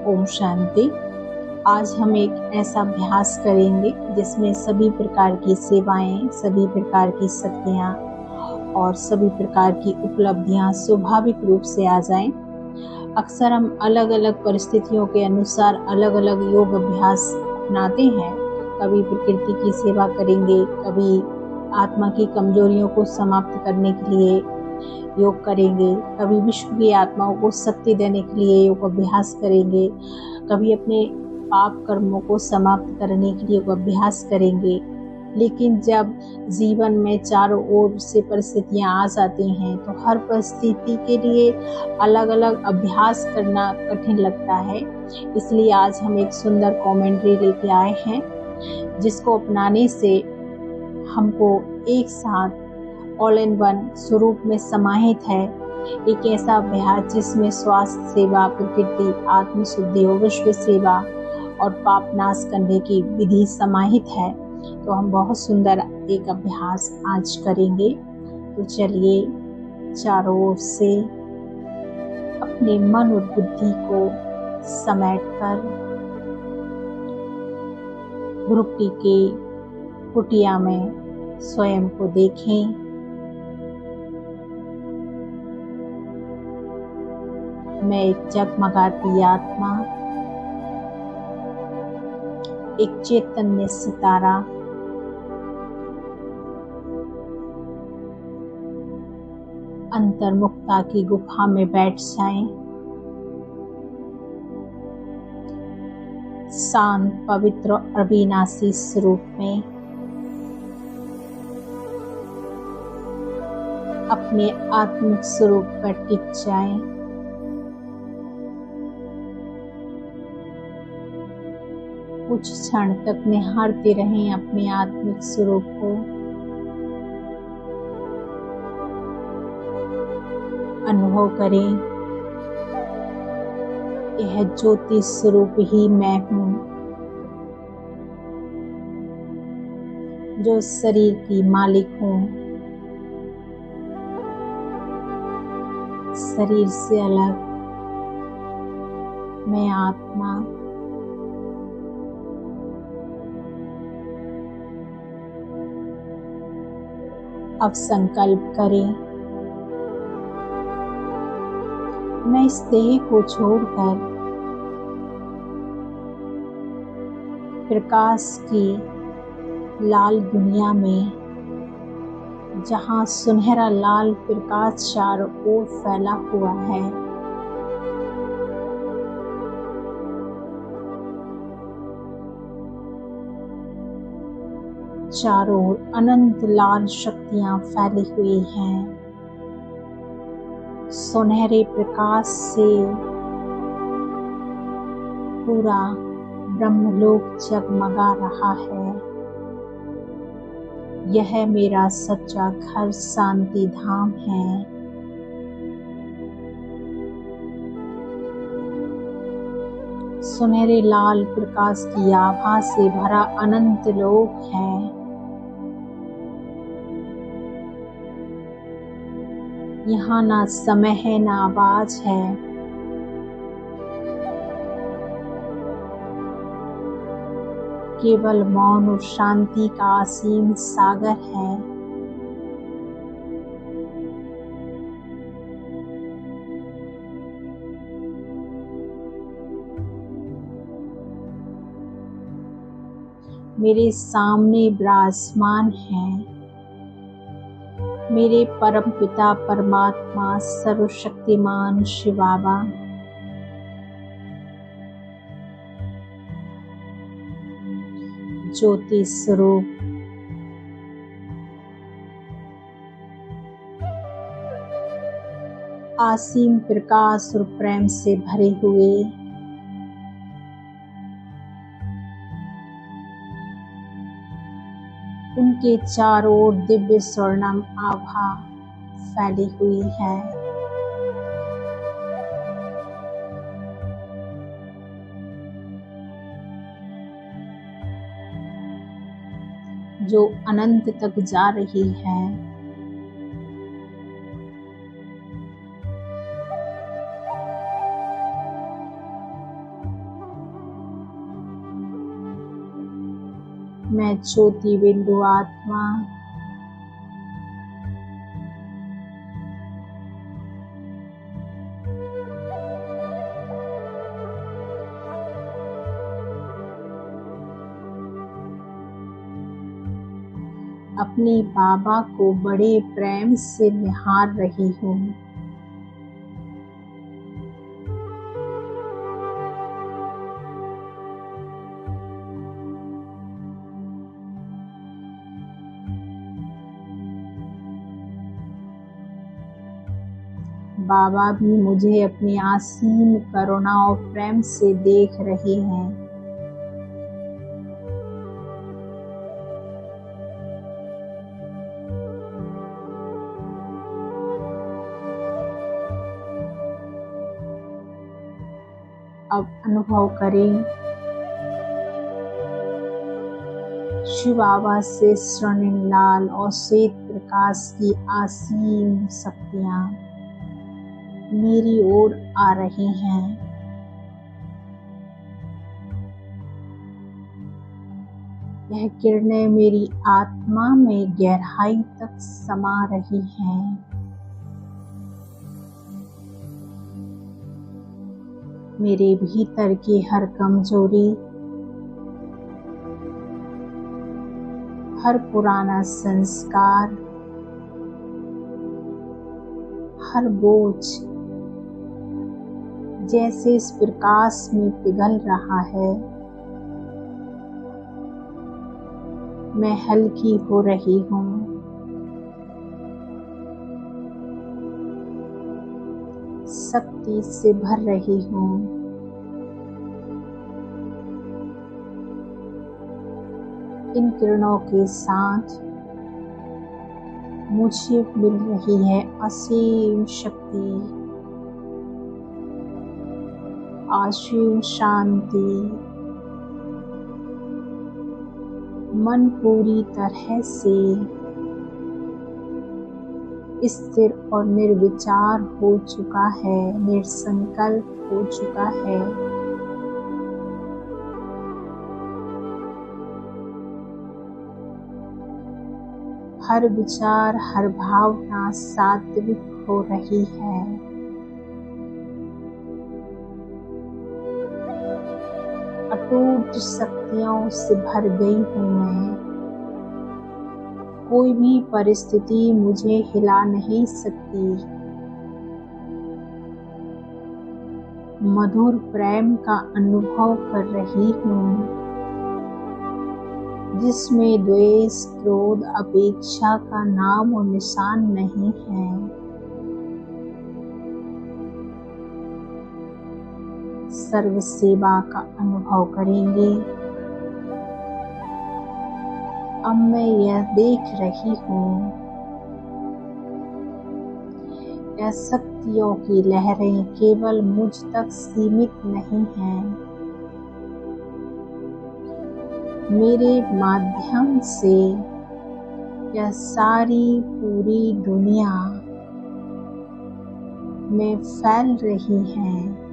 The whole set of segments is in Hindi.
ओम शांति। आज हम एक ऐसा अभ्यास करेंगे जिसमें सभी प्रकार की सेवाएं, सभी प्रकार की शक्तियां और सभी प्रकार की उपलब्धियां स्वाभाविक रूप से आ जाएं। अक्सर हम अलग अलग परिस्थितियों के अनुसार अलग अलग योग अभ्यास अपनाते हैं। कभी प्रकृति की सेवा करेंगे, कभी आत्मा की कमजोरियों को समाप्त करने के लिए योग करेंगे, कभी विश्व की आत्माओं को शक्ति देने के लिए योग अभ्यास करेंगे, कभी अपने पाप कर्मों को समाप्त करने के लिए योग अभ्यास करेंगे। लेकिन जब जीवन में चारों ओर से परिस्थितियां आ जाती हैं तो हर परिस्थिति के लिए अलग अलग अभ्यास करना कठिन लगता है। इसलिए आज हम एक सुंदर कमेंट्री लेके आए हैं जिसको अपनाने से हमको एक साथ ऑल इन वन स्वरूप में समाहित है। एक ऐसा अभ्यास जिसमें स्वास्थ्य सेवा, प्रकृति, आत्मशुद्धि और विश्व सेवा और पाप नाश करने की विधि समाहित है। तो हम बहुत सुंदर एक अभ्यास आज करेंगे। तो चलिए चारों ओर से अपने मन और बुद्धि को समेटकर भ्रुकुटी की कुटिया में स्वयं को देखें। मैं एक जगमगाती आत्मा, एक चैतन्य सितारा, अंतर्मुखता की गुफा में बैठ जाएं। शांत, पवित्र और अविनाशी स्वरूप में अपने आत्मिक स्वरूप पर टिक जाएं। कुछ क्षण तक निहारते रहें अपने आत्मिक स्वरूप को। अनुभव करें, यह ज्योति स्वरूप ही मैं हूँ, जो शरीर की मालिक हूँ। शरीर से अलग मैं आत्मा। अब संकल्प करें, मैं इस देह को छोड़कर प्रकाश की लाल दुनिया में, जहाँ सुनहरा लाल प्रकाश चारों ओर फैला हुआ है, चारों ओर अनंत लाल शक्तियां फैली हुई हैं। सुनहरे प्रकाश से पूरा ब्रह्मलोक जगमगा रहा है। यह मेरा सच्चा घर शांति धाम है। सुनहरे लाल प्रकाश की आभा से भरा अनंत लोक है। यहाँ ना समय है, ना आवाज है। केवल मौन और शांति का असीम सागर है। मेरे सामने विराजमान है मेरे परम पिता परमात्मा सर्वशक्तिमान शिव बाबा। ज्योति स्वरूप, असीम प्रकाश और प्रेम से भरे हुए उनके चारों ओर दिव्य स्वर्णम आभा फैली हुई है। जो अनंत तक जा रही है। मैं ज्योति बिंदु आत्मा अपने बाबा को बड़े प्रेम से निहार रही हूँ। बाबा भी मुझे अपनी असीम करुणा और प्रेम से देख रहे हैं। अब अनुभव करें शिव बाबा से स्वर्णिम लाल और श्वेत प्रकाश की असीम शक्तियाँ मेरी ओर आ रही हैं। यह किरणें मेरी आत्मा में गहराई तक समा रही हैं। मेरे भीतर की हर कमजोरी, हर पुराना संस्कार, हर बोझ जैसे इस प्रकाश में पिघल रहा है। मैं हल्की हो रही हूँ। शक्ति से भर रही हूँ। इन किरणों के साथ मुझे मिल रही है असीम शक्ति, असीम शांति। मन पूरी तरह से स्थिर और निर्विचार हो चुका है, निसंकल्प हो चुका है। हर विचार, हर भावना सात्विक हो रही है। अटूट शक्तियों से भर गई हूँ मैं। कोई भी परिस्थिति मुझे हिला नहीं सकती। मधुर प्रेम का अनुभव कर रही हूँ, जिसमें द्वेष, क्रोध, अपेक्षा का नाम और निशान नहीं है। सर्व सेवा का अनुभव करेंगे। अब मैं यह देख रही हूँ, यह शक्तियों की लहरें केवल मुझ तक सीमित नहीं हैं। मेरे माध्यम से यह सारी पूरी दुनिया में फैल रही हैं।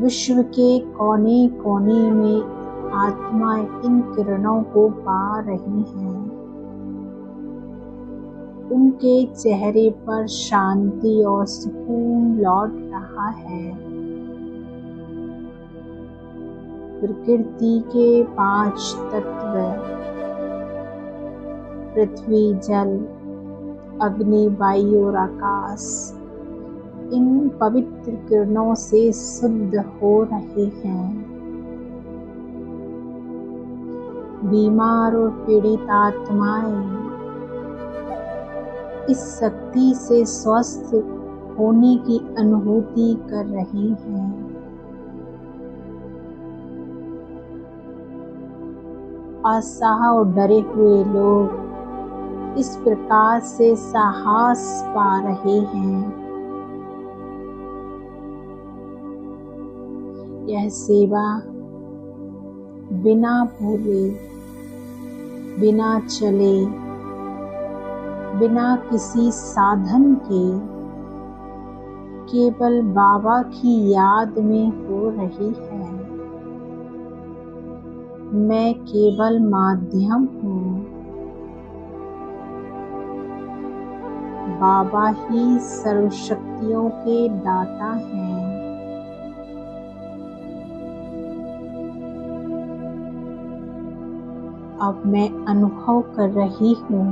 विश्व के कोने कोने में आत्माएं इन किरणों को पा रही हैं। उनके चेहरे पर शांति और सुकून लौट रहा है। प्रकृति के 5 तत्व पृथ्वी, जल, अग्नि, वायु और आकाश इन पवित्र किरणों से शुद्ध हो रहे हैं। बीमार और पीड़ित आत्माएं इस शक्ति से स्वस्थ होने की अनुभूति कर रही हैं। असहाय और डरे हुए लोग इस प्रकार से साहस पा रहे हैं। यह सेवा बिना भूले, बिना चले, बिना किसी साधन के केवल बाबा की याद में हो रही है। मैं केवल माध्यम हूँ। बाबा ही सर्वशक्तियों के दाता हैं। अब मैं अनुभव कर रही हूँ,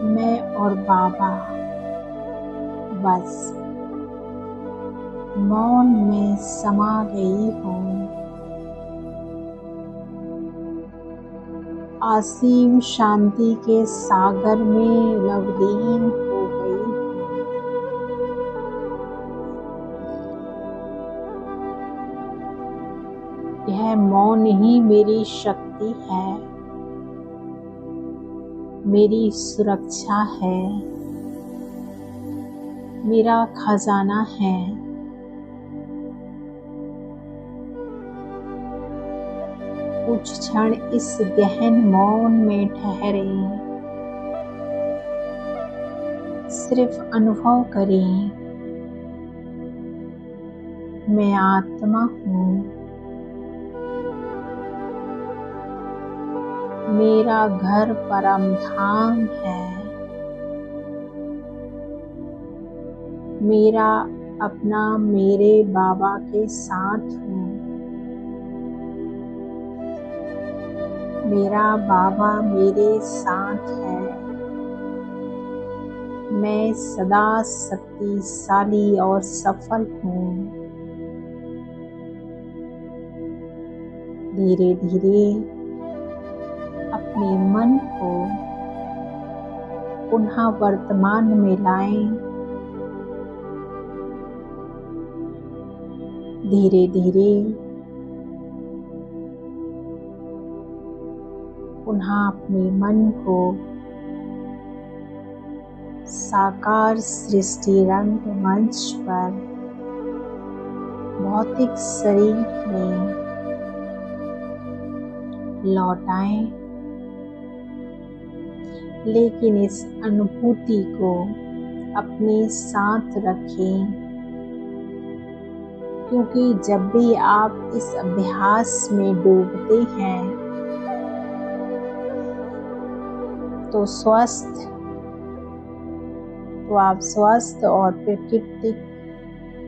मैं और बाबा बस मौन में समा गई हूँ। असीम शांति के सागर में लवलीन हो गई हूँ। यह मौन ही मेरी शक्ति है, मेरी सुरक्षा है, मेरा खजाना है। कुछ क्षण इस गहन मौन में ठहरे, सिर्फ अनुभव करें, मैं आत्मा हूँ, मेरा घर परम धाम है, मेरा अपना मेरे बाबा के साथ हूँ, मेरा बाबा मेरे साथ है। मैं सदा शक्तिशाली और सफल हूँ। धीरे धीरे अपने मन को पुनः वर्तमान में लाएं। धीरे धीरे पुनः अपने मन को साकार सृष्टि रंगमंच पर भौतिक शरीर में लौटाएं, लेकिन इस अनुभूति को अपने साथ रखें, क्योंकि जब भी आप इस अभ्यास में डूबते हैं तो आप स्वस्थ और प्राकृतिक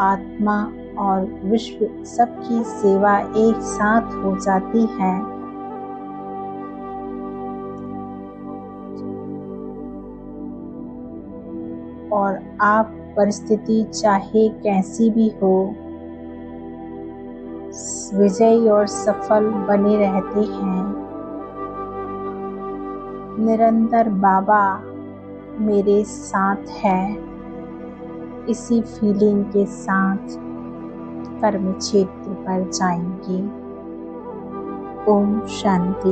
आत्मा और विश्व सबकी सेवा एक साथ हो जाती है। और आप परिस्थिति चाहे कैसी भी हो, विजयी और सफल बने रहते हैं। निरंतर बाबा मेरे साथ है, इसी फीलिंग के साथ कर्म क्षेत्र पर जाएंगे। ओम शांति।